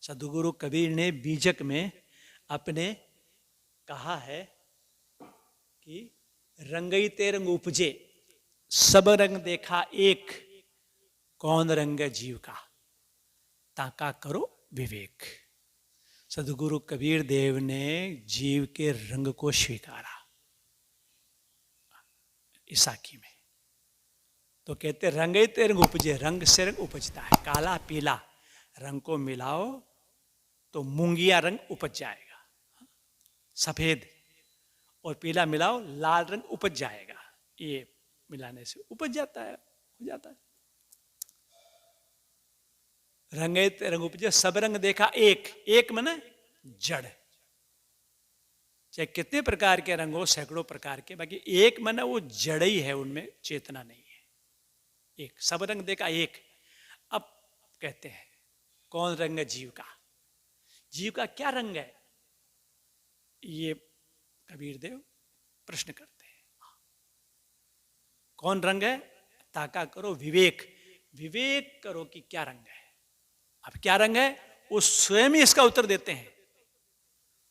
सदगुरु कबीर ने बीजक में अपने कहा है कि रंगई ते रंग उपजे, सब रंग देखा एक, कौन रंग जीव का, ताका करो विवेक। सदगुरु कबीर देव ने जीव के रंग को स्वीकारा ईसाकी में। तो कहते रंगई ते रंग उपजे, रंग से रंग उपजता है। काला पीला रंग को मिलाओ तो मूंगिया रंग उपज जाएगा, सफेद और पीला मिलाओ लाल रंग उपज जाएगा। ये मिलाने से उपज जाता है, हो जाता है। रंगे रंग उपजे, सब रंग देखा एक, एक माने जड़। चाहे कितने प्रकार के रंग हो, सैकड़ों प्रकार के, बाकी एक माने वो जड़ ही है, उनमें चेतना नहीं है। एक, सब रंग देखा एक। अब कहते हैं कौन रंग है जीव का, जीव का क्या रंग है, ये कबीर देव प्रश्न करते हैं। कौन रंग है, ताका करो विवेक, विवेक करो कि क्या रंग है। अब क्या रंग है, वो स्वयं ही इसका उत्तर देते हैं।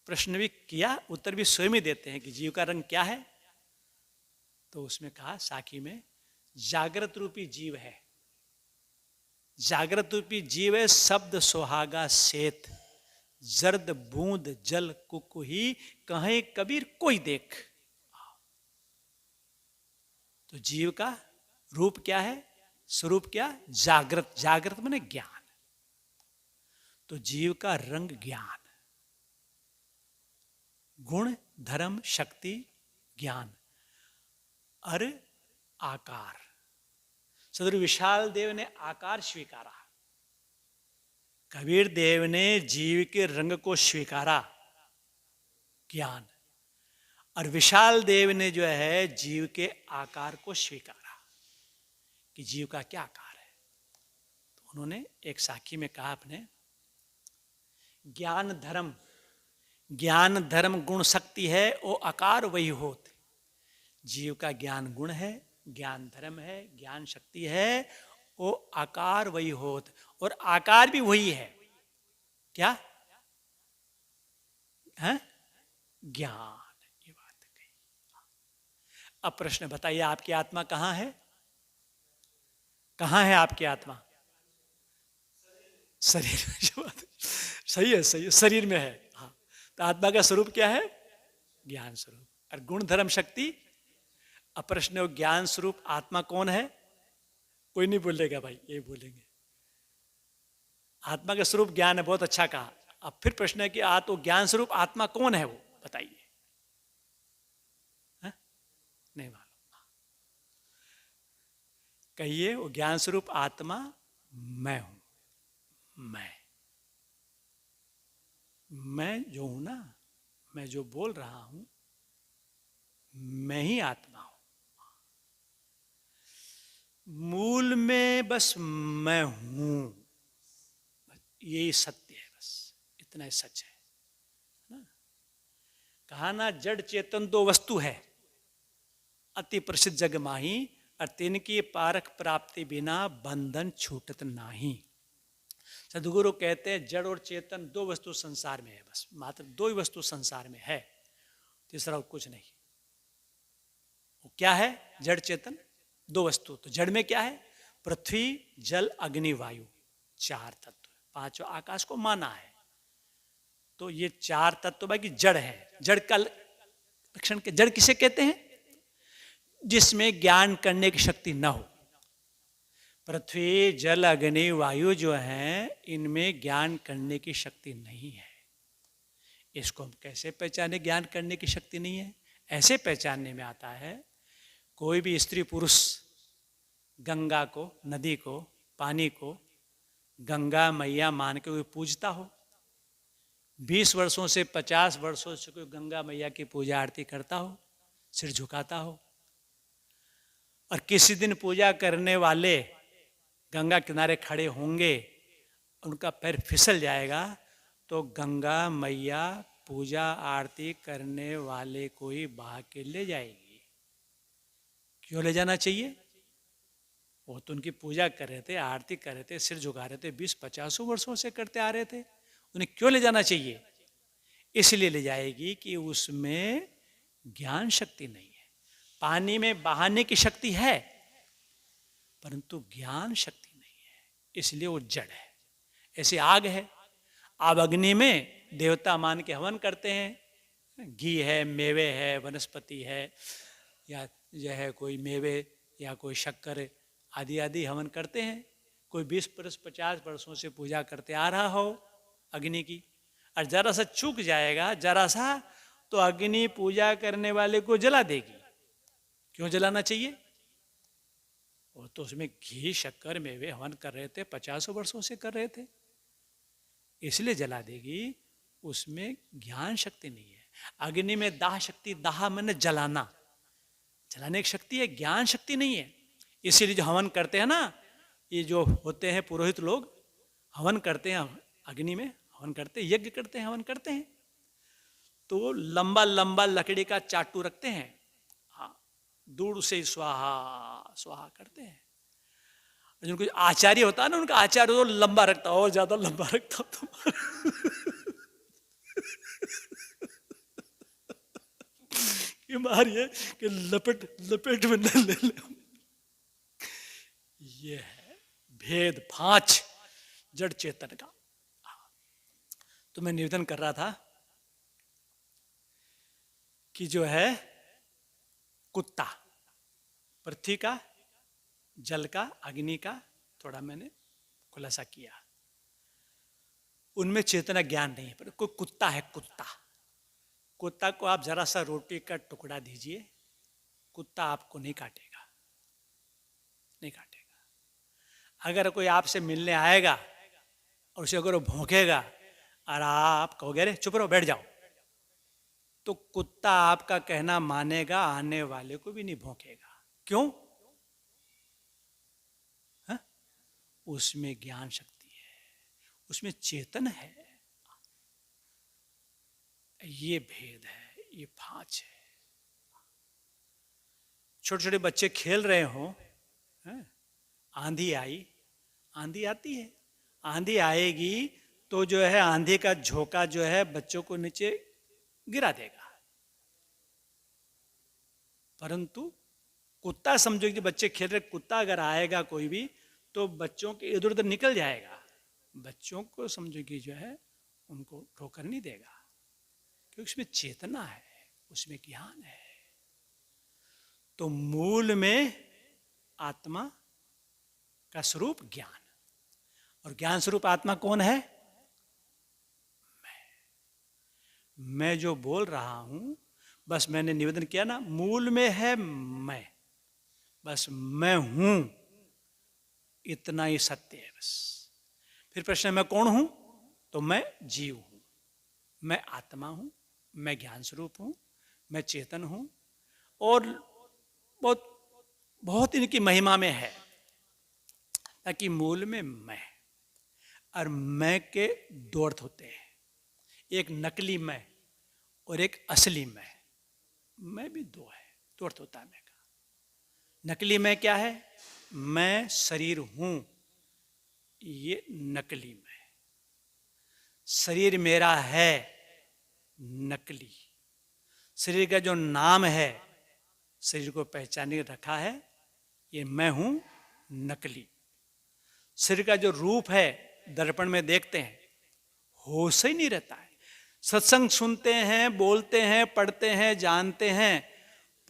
प्रश्न भी किया, उत्तर भी स्वयं ही देते हैं कि जीव का रंग क्या है। तो उसमें कहा साखी में, जागृत रूपी जीव है। जागृत रूपी जीव है, शब्द सुहागा सेत, जर्द बूंद जल कुकुही, कहे कबीर कोई देख। तो जीव का रूप क्या है, स्वरूप क्या, जागृत। जागृत माने ज्ञान। तो जीव का रंग ज्ञान, गुण धर्म शक्ति ज्ञान, अर आकार। सदगुरु विशाल देव ने आकार स्वीकारा, कबीर देव ने जीव के रंग को स्वीकारा ज्ञान, और विशाल देव ने जो है जीव के आकार को स्वीकारा कि जीव का क्या आकार है। तो उन्होंने एक साखी में कहा अपने, ज्ञान धर्म, ज्ञान धर्म गुण शक्ति है, वो आकार वही होत। जीव का ज्ञान गुण है, ज्ञान धर्म है, ज्ञान शक्ति है, वो आकार वही होत। और आकार भी वही है, क्या है, ज्ञान। ये बात कही। अब प्रश्न बताइए, आपकी आत्मा कहां है, कहां है आपकी आत्मा, शरीर में। सही है, सही है, शरीर में है। हाँ, तो आत्मा का स्वरूप क्या है, ज्ञान स्वरूप। और गुण धर्म शक्ति, अब प्रश्न है ज्ञान स्वरूप आत्मा कौन है, कोई नहीं बोलेगा भाई, यही बोलेंगे आत्मा का स्वरूप ज्ञान है। बहुत अच्छा कहा। अब फिर प्रश्न है कि तो ज्ञान स्वरूप आत्मा कौन है, वो बताइए। नहीं मालूम, कहिए। वो ज्ञान स्वरूप आत्मा मैं हूं। मैं जो हूं ना, मैं जो बोल रहा हूं, मैं ही आत्मा हूं। मूल में बस मैं हूं, यही सत्य है, बस इतना ही सच है ना। कहा ना, जड़ चेतन दो वस्तु है, अति प्रसिद्ध जग माही, और तिनकी पारख प्राप्ति बिना बंधन छूटत नाही। सदगुरु कहते हैं जड़ और चेतन दो वस्तु संसार में है, बस मात्र दो ही वस्तु संसार में है, तीसरा कुछ नहीं। वो क्या है, जड़ चेतन दो वस्तु। तो जड़ में क्या है, पृथ्वी जल अग्नि वायु, चार तत्व। पांचों आकाश को माना है, तो ये चार तत्व बाकी जड़ है। जड़ का लक्षण, के जड़ किसे कहते हैं, जिसमें ज्ञान करने की शक्ति न हो। पृथ्वी जल अग्नि वायु जो है, इनमें ज्ञान करने की शक्ति नहीं है। इसको हम कैसे पहचाने ज्ञान करने की शक्ति नहीं है। ऐसे पहचानने में आता है, कोई भी स्त्री पुरुष गंगा को, नदी को, पानी को गंगा मैया मान के कोई पूजता हो, 20 वर्षों से 50 वर्षों से कोई गंगा मैया की पूजा आरती करता हो, सिर झुकाता हो, और किसी दिन पूजा करने वाले गंगा किनारे खड़े होंगे, उनका पैर फिसल जाएगा, तो गंगा मैया पूजा आरती करने वाले को ही बहा के ले जाएगी। क्यों ले जाना चाहिए, वो तो उनकी पूजा कर रहे थे, आरती कर रहे थे, सिर झुका रहे थे, 20-50 वर्षों से करते आ रहे थे, उन्हें क्यों ले जाना चाहिए? इसलिए ले जाएगी कि उसमें ज्ञान शक्ति नहीं है। पानी में बहाने की शक्ति है परंतु ज्ञान शक्ति नहीं है, इसलिए वो जड़ है। ऐसे आग है, आप अग्नि में देवता मान के हवन करते हैं, घी है, मेवे है, वनस्पति है, या जो है कोई मेवे या कोई शक्कर आदि आदि हवन करते हैं। कोई 20-50 वर्षों से पूजा करते आ रहा हो अग्नि की, और जरा सा चूक जाएगा, जरा सा, तो अग्नि पूजा करने वाले को जला देगी। क्यों जलाना चाहिए? वो तो उसमें घी शक्कर मेवे हवन कर रहे थे, 50 वर्षों से कर रहे थे, इसलिए जला देगी। उसमें ज्ञान शक्ति नहीं है। अग्नि में दाह शक्ति, दाह मैंने जलाना, जलाने की शक्ति है, ज्ञान शक्ति नहीं है। इसीलिए जो हवन करते हैं ना, ये जो होते हैं पुरोहित लोग, हवन करते हैं अग्नि में, हवन करते हैं, यज्ञ करते हैं, हवन करते हैं, तो लंबा लंबा लकड़ी का चाटू रखते हैं, हाँ, दूर से स्वाहा स्वाहा करते हैं। जिनको आचार्य होता है ना, उनका आचार्य तो लंबा रखता, और ज्यादा लंबा रखता तो कि मारिए कि लपेट लपेट में न ले ले। ये है भेद भांच जड़ चेतन का। तो मैं निवेदन कर रहा था कि जो है कुत्ता, पृथ्वी का, जल का, अग्नि का, थोड़ा मैंने खुलासा किया, उनमें चेतना ज्ञान नहीं है। पर कोई कुत्ता है, कुत्ता, कुत्ता को आप जरा सा रोटी का टुकड़ा दीजिए, कुत्ता आपको नहीं काटेगा, नहीं काटेगा। अगर कोई आपसे मिलने आएगा और उसे अगर वो भौंकेगा और आप कहोगे अरे चुप रहो, बैठ जाओ, तो कुत्ता आपका कहना मानेगा, आने वाले को भी नहीं भौंकेगा। क्यों? हा? उसमें ज्ञान शक्ति है, उसमें चेतन है। ये भेद है, ये भांच है। छोटे छोटे बच्चे खेल रहे हो, आंधी आई, आंधी आती है, आंधी आएगी तो जो है आंधी का झोंका जो है बच्चों को नीचे गिरा देगा। परंतु कुत्ता, समझो कि बच्चे खेल रहे, कुत्ता अगर आएगा कोई भी तो बच्चों के इधर उधर निकल जाएगा, बच्चों को समझो कि जो है उनको ठोकर नहीं देगा, क्योंकि उसमें चेतना है, उसमें ज्ञान है। तो मूल में आत्मा का स्वरूप ज्ञान, और ज्ञान स्वरूप आत्मा कौन है? मैं जो बोल रहा हूं, बस मैंने निवेदन किया ना, मूल में है मैं, बस मैं हूं, इतना ही सत्य है बस। फिर प्रश्न है मैं कौन हूं? तो मैं जीव हूं, मैं आत्मा हूं, मैं ज्ञान स्वरूप हूं, मैं चेतन हूं, और बहुत बहुत इनकी महिमा में है, ताकि मूल में मैं, और मैं के दो अर्थ होते हैं, एक नकली मैं और एक असली मैं भी दो है, दो अर्थ होता है मैं का। नकली मैं क्या है? मैं शरीर हूं, ये नकली मैं। शरीर मेरा है, नकली। शरीर का जो नाम है, शरीर को पहचाने रखा है, ये मैं हूं, नकली। शरीर का जो रूप है, दर्पण में देखते हैं, होश ही नहीं रहता है। सत्संग सुनते हैं, बोलते हैं, पढ़ते हैं, जानते हैं,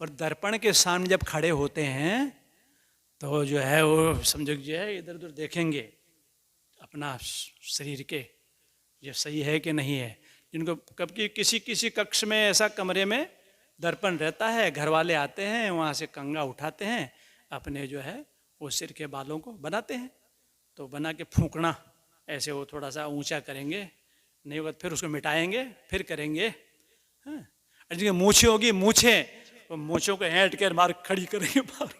पर दर्पण के सामने जब खड़े होते हैं तो जो है वो समझो जो है इधर उधर देखेंगे अपना शरीर के, ये सही है कि नहीं है। जिनको कभी किसी किसी कक्ष में, ऐसा कमरे में दर्पण रहता है, घर वाले आते हैं, वहाँ से कंघा उठाते हैं, अपने जो है वो सिर के बालों को बनाते हैं, तो बना के फूंकना, ऐसे वो थोड़ा सा ऊंचा करेंगे, नहीं होगा फिर उसको मिटाएंगे, फिर करेंगे। हाँ, जिनकी मूछें होगी, मूछें, वो मूछों को ऐंठ कर मार खड़ी करेंगे बाहर।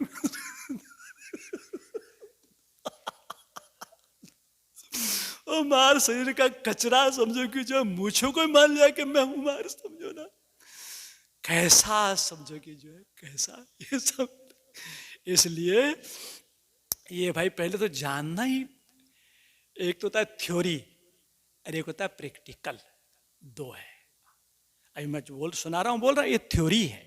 और मार शरीर का कचरा, समझो कि जो मूछों को मान लिया कि मैं हूं मार, समझो ना कैसा, समझो कि जो है कैसा ये सब। इसलिए ये भाई पहले तो जानना ही, एक तो होता है थ्योरी, और एक होता है प्रैक्टिकल, दो है। अभी मैं जो सुना रहा हूं बोल रहा हूं, ये थ्योरी है,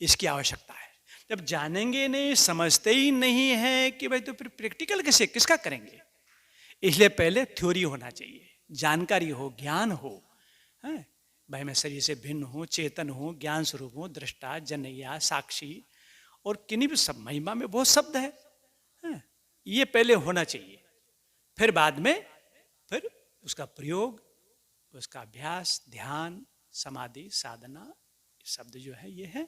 इसकी आवश्यकता है। जब जानेंगे नहीं, समझते ही नहीं है कि भाई तो फिर प्रैक्टिकल किसका करेंगे। इसलिए पहले थ्योरी होना चाहिए, जानकारी हो, ज्ञान हो, है भाई मैं शरीर से भिन्न हूं, चेतन हूं, ज्ञान स्वरूप हूं, दृष्टा, जनैया, साक्षी, और किन्हीं भी सब महिमा में बहुत शब्द है, ये पहले होना चाहिए। फिर बाद में फिर उसका प्रयोग, उसका अभ्यास, ध्यान, समाधि, साधना, शब्द जो है ये है